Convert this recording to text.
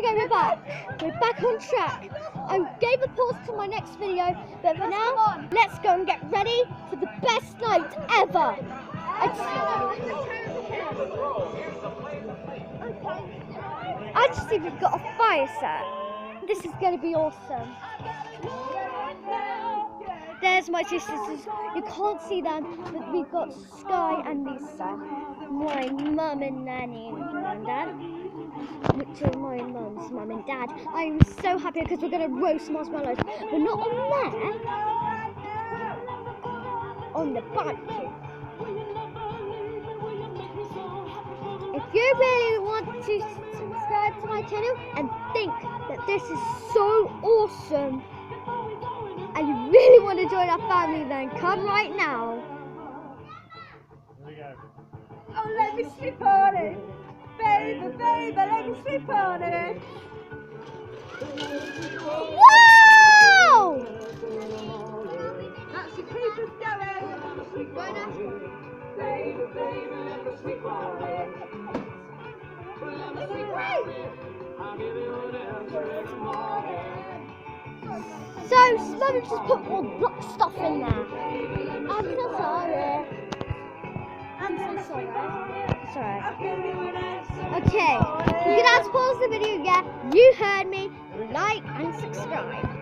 go, we're back. We're back on track. I gave a pause to my next video, but for now, let's go and get ready for the best night ever. I just think we've got a fire set. This is going to be awesome. There's my two sisters. You can't see them, but we've got Sky and Lisa. My mum and Nanny and Dad. Which are my mum's mum and dad. I'm so happy because we're going to roast marshmallows. But not on there. On the barbecue. If you really want to subscribe to my channel and think that this is so awesome and you really want to join our family, then come right now. Oh, let me sleep on it. Baby, baby, let me sleep on it. Wow! That's the creepers going. Baby, baby, let me sleep on it. So, Smother just put more block stuff in there. I'm so sorry. I'm so sorry. Sorry. Okay, you can pause the video, yeah? You heard me. Like and subscribe.